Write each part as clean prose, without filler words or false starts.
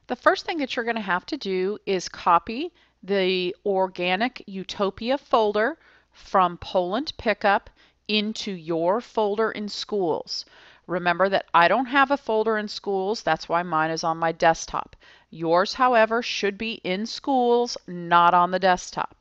The first thing that you're going to have to do is copy the Organic Utopia folder from Poland Pickup into your folder in Schools. Remember that I don't have a folder in Schools, that's why mine is on my desktop. Yours, however, should be in Schools, not on the desktop.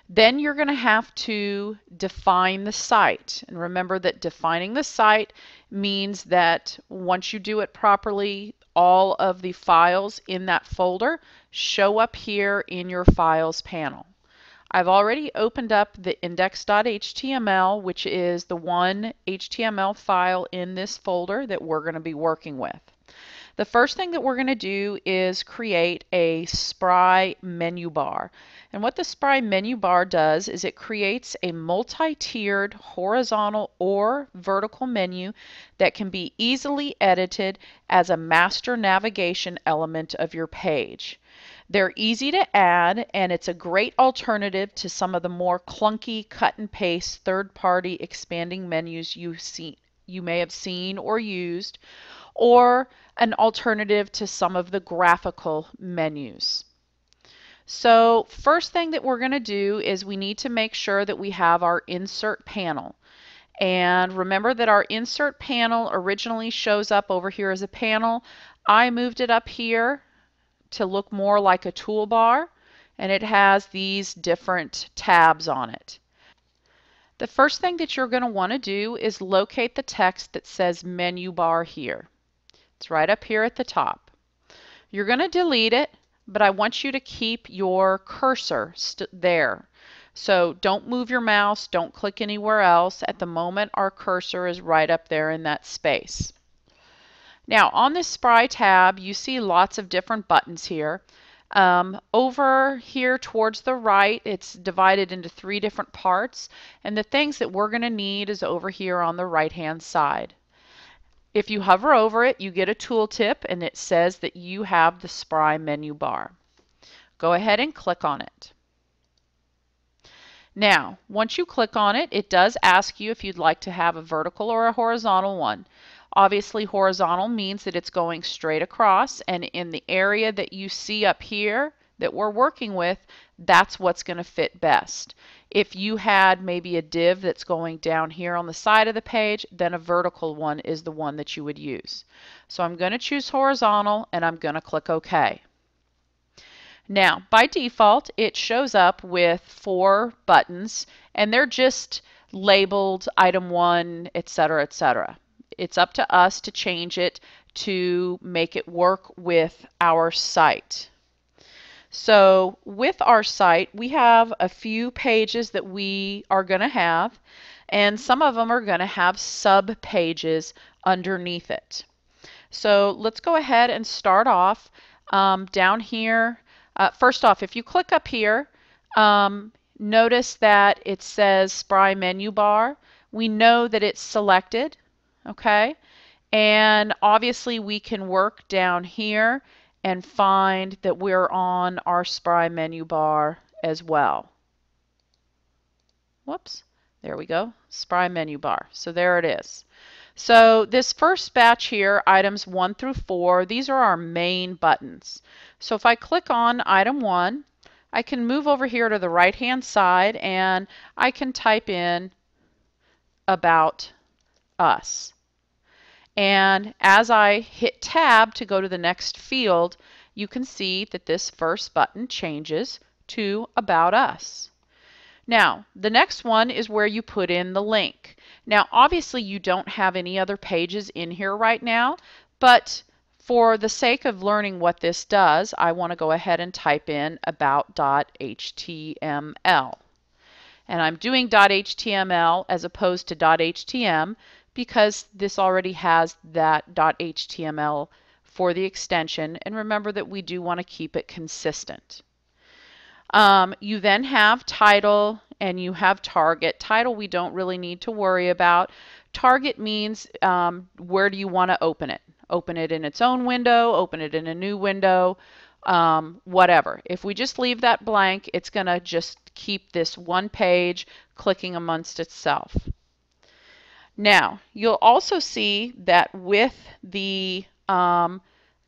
Then you're going to have to define the site. And remember that defining the site means that once you do it properly, all of the files in that folder show up here in your Files panel. I've already opened up the index.html, which is the one HTML file in this folder that we're going to be working with. The first thing that we're going to do is create a Spry menu bar. And what the Spry menu bar does is it creates a multi-tiered horizontal or vertical menu that can be easily edited as a master navigation element of your page. They're easy to add, and it's a great alternative to some of the more clunky cut and paste third-party expanding menus you may have seen or used, or an alternative to some of the graphical menus. So first thing that we're going to do is we need to make sure that we have our insert panel. And remember that our insert panel originally shows up over here as a panel. I moved it up here to look more like a toolbar, and it has these different tabs on it. The first thing that you're going to want to do is locate the text that says menu bar here. It's right up here at the top. You're going to delete it, but I want you to keep your cursor there. So don't move your mouse, don't click anywhere else. At the moment, our cursor is right up there in that space. Now, on this Spry tab, you see lots of different buttons here. Over here towards the right, it's divided into 3 different parts, and the things that we're going to need is over here on the right-hand side. If you hover over it, you get a tooltip, and it says that you have the Spry menu bar. Go ahead and click on it. Now, once you click on it, it does ask you if you'd like to have a vertical or a horizontal one. Obviously, horizontal means that it's going straight across, and in the area that you see up here that we're working with, that's what's going to fit best. If you had maybe a div that's going down here on the side of the page, then a vertical one is the one that you would use. So I'm going to choose horizontal, and I'm going to click OK. Now, by default, it shows up with 4 buttons, and they're just labeled item 1, etc., etc. It's up to us to change it to make it work with our site. So with our site, we have a few pages that we are going to have, and some of them are going to have sub-pages underneath it. So let's go ahead and start off down here. First off, if you click up here, notice that it says Spry menu bar. We know that it's selected, okay? And obviously we can work down here and find that we're on our Spry menu bar as well. Whoops, there we go, Spry menu bar. So there it is. So this first batch here, items 1 through 4, these are our main buttons. So if I click on item 1, I can move over here to the right-hand side and I can type in About Us. And as I hit tab to go to the next field, you can see that this first button changes to About Us. Now, the next one is where you put in the link. Now, obviously you don't have any other pages in here right now, but for the sake of learning what this does, I want to go ahead and type in about.html. And I'm doing .html as opposed to .htm because this already has that .html for the extension, and remember that we do want to keep it consistent. You then have title and you have target. Title we don't really need to worry about. Target means where do you want to open it. Open it in its own window, open it in a new window, whatever. If we just leave that blank, it's going to just keep this one page clicking amongst itself. Now, you'll also see that with the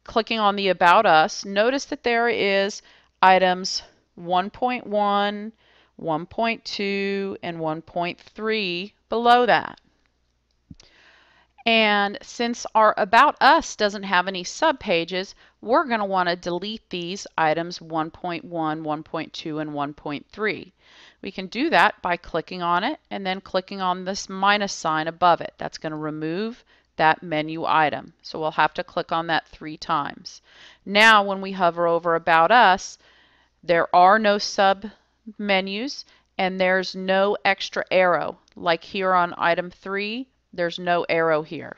clicking on the About Us, notice that there is items 1.1, 1.2, and 1.3 below that. And since our About Us doesn't have any subpages, we're going to want to delete these items 1.1, 1.2, and 1.3. We can do that by clicking on it and then clicking on this minus sign above it. That's going to remove that menu item. So we'll have to click on that 3 times. Now when we hover over About Us, there are no sub menus and there's no extra arrow. Like here on item 3, there's no arrow here.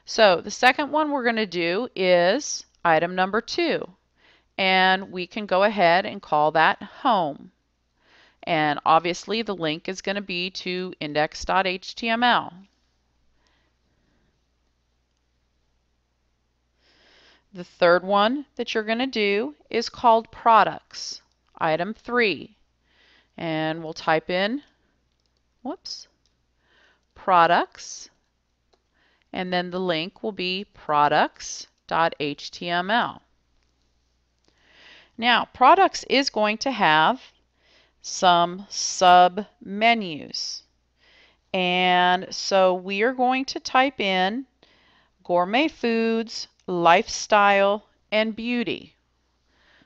So the second one we're going to do is item number 2. And we can go ahead and call that Home. And obviously the link is going to be to index.html. The third one that you're going to do is called Products, item 3. And we'll type in, products, and then the link will be products.html. Now, products is going to have some sub menus. And so we are going to type in gourmet foods, lifestyle, and beauty.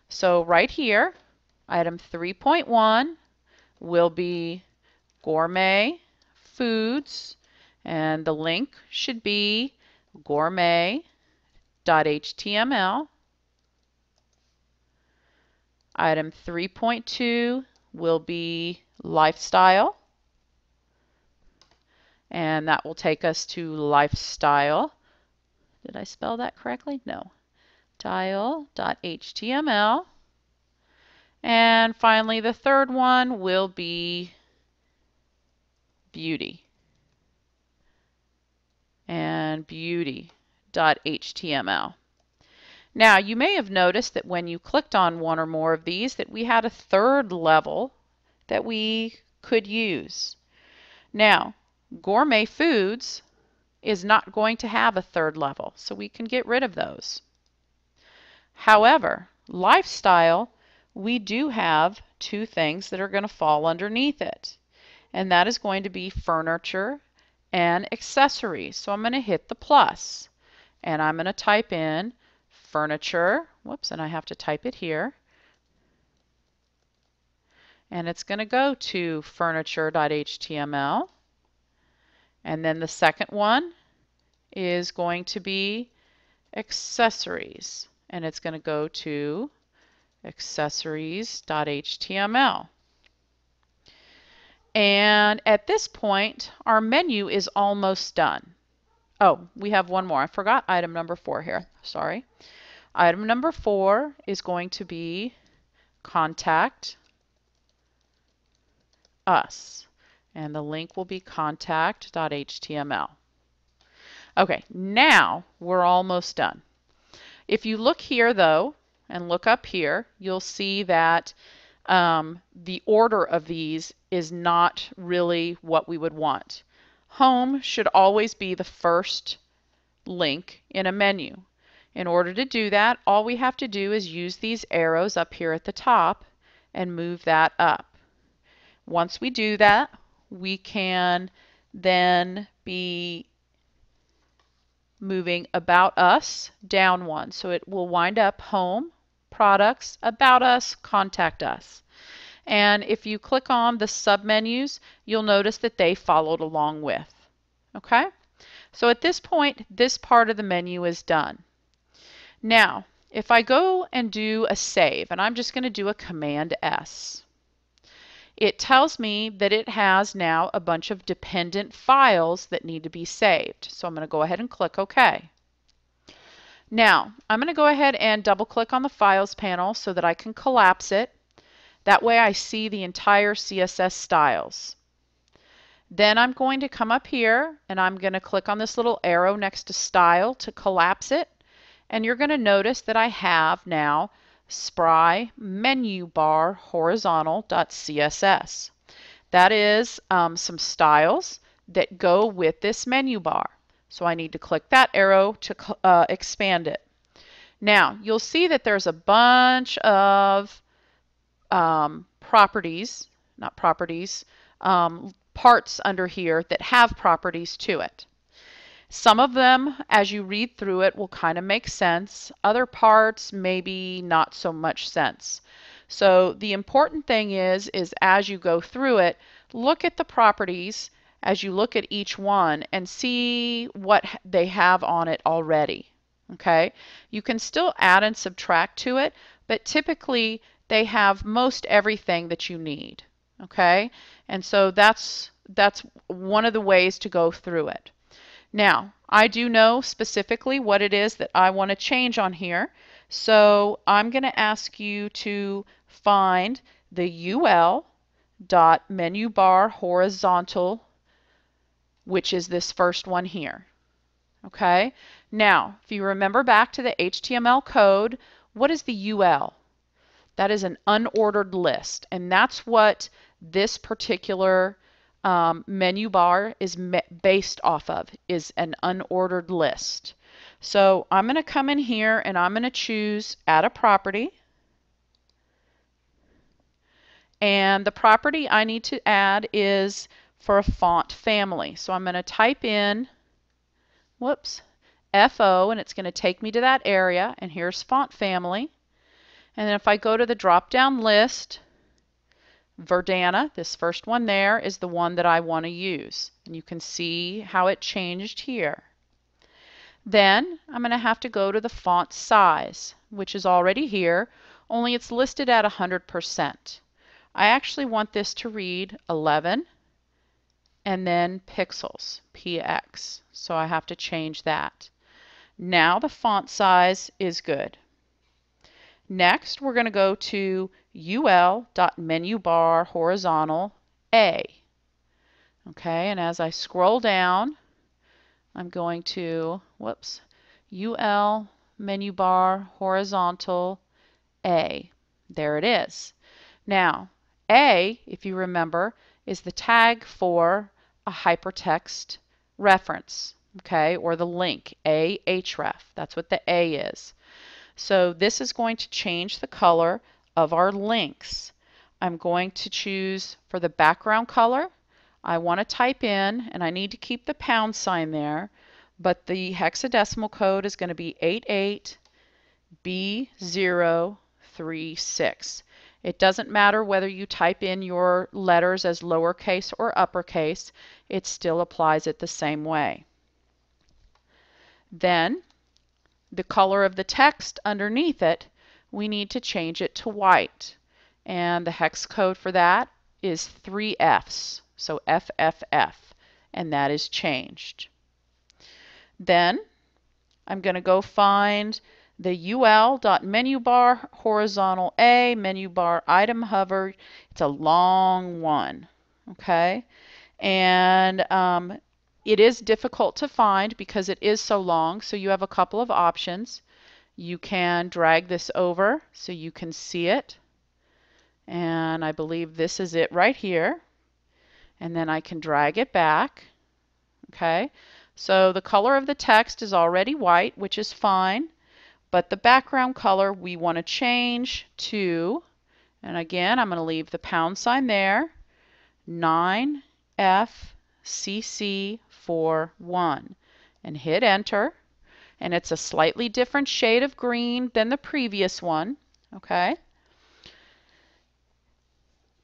So right here, item 3.1 will be gourmet foods, and the link should be gourmet.html. Item 3.2 will be lifestyle, and that will take us to lifestyle. Did I spell that correctly? No. Style.html. And finally, the third one will be beauty. And beauty.html. Now, you may have noticed that when you clicked on one or more of these that we had a third level that we could use. Now, gourmet foods is not going to have a third level, so we can get rid of those. However, lifestyle, we do have 2 things that are going to fall underneath it, and that is going to be furniture and accessories. So I'm going to hit the plus, and I'm going to type in furniture, and I have to type it here, and it's going to go to furniture.html. And then the second one is going to be accessories, and it's going to go to accessories.html. And at this point, our menu is almost done. Oh, we have one more. I forgot item number 4 here. Sorry. Item number 4 is going to be Contact Us. And the link will be contact.html. Okay, now we're almost done. If you look here, though, and look up here, you'll see that the order of these is not really what we would want. Home should always be the first link in a menu. In order to do that, all we have to do is use these arrows up here at the top and move that up. Once we do that, we can then be moving About Us down one. So it will wind up Home, Products, About Us, Contact Us. And if you click on the submenus, you'll notice that they followed along with. Okay? So at this point, this part of the menu is done. Now, if I go and do a save, and I'm just going to do a Command S, it tells me that it has now a bunch of dependent files that need to be saved. So I'm going to go ahead and click OK. Now, I'm going to go ahead and double click on the Files panel so that I can collapse it. That way I see the entire CSS styles. Then I'm going to come up here and I'm going to click on this little arrow next to Style to collapse it. And you're going to notice that I have now Spry menu bar horizontal.css. That is some styles that go with this menu bar. So I need to click that arrow to expand it. Now, you'll see that there's a bunch of properties, not properties, parts under here that have properties to it. Some of them, as you read through it, will kind of make sense. Other parts, maybe not so much sense. So the important thing is as you go through it, look at the properties as you look at each one and see what they have on it already. Okay? You can still add and subtract to it, but typically they have most everything that you need. Okay? And so that's one of the ways to go through it. Now, I do know specifically what it is that I want to change on here. So I'm going to ask you to find the UL dot menu bar horizontal, which is this first one here. Okay? Now, if you remember back to the HTML code, what is the UL? That is an unordered list, and that's what this particular menu bar is based off of, is an unordered list. So I'm going to come in here and I'm going to choose Add a Property. And the property I need to add is for a font family. So I'm going to type in, whoops, FO, and it's going to take me to that area. And here's font family. And then if I go to the drop-down list, Verdana, this first one there, is the one that I want to use. And you can see how it changed here. Then I'm going to have to go to the font size, which is already here, only it's listed at 100%. I actually want this to read 11 and then pixels, px. So I have to change that. Now the font size is good. Next, we're going to go to ul.menubar horizontal A. Okay, and as I scroll down, I'm going to, whoops, ul menu bar horizontal A. There it is. Now, A, if you remember, is the tag for a hypertext reference, okay, or the link, A href. That's what the A is. So this is going to change the color of our links. I'm going to choose for the background color, I want to type in, and I need to keep the pound sign there, but the hexadecimal code is going to be 88B036. It doesn't matter whether you type in your letters as lowercase or uppercase, it still applies it the same way. Then the color of the text underneath it, we need to change it to white. And the hex code for that is 3 Fs, so FFF, and that is changed. Then I'm going to go find the ul.menubar horizontal A, menu bar item hover. It's a long one, okay? And it is difficult to find because it is so long, so you have a couple of options. You can drag this over so you can see it, and I believe this is it right here, and then I can drag it back. Okay, so the color of the text is already white, which is fine, but the background color we want to change to, and again I'm going to leave the pound sign there, 9FCC41, and hit enter. And it's a slightly different shade of green than the previous one. Okay.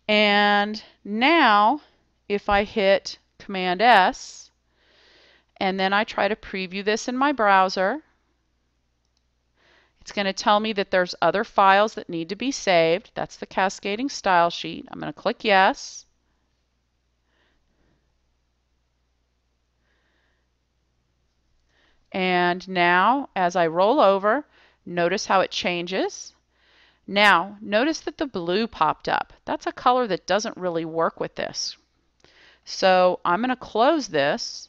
And now if I hit Command S and then I try to preview this in my browser, it's going to tell me that there's other files that need to be saved. That's the cascading style sheet. I'm going to click yes. And now, as I roll over, notice how it changes. Now, notice that the blue popped up. That's a color that doesn't really work with this. So I'm going to close this.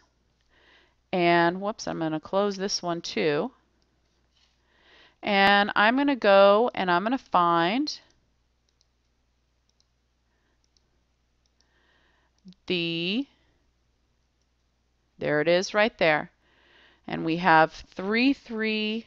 And whoops, I'm going to close this one too. And I'm going to go and I'm going to find there it is right there. And we have 33C.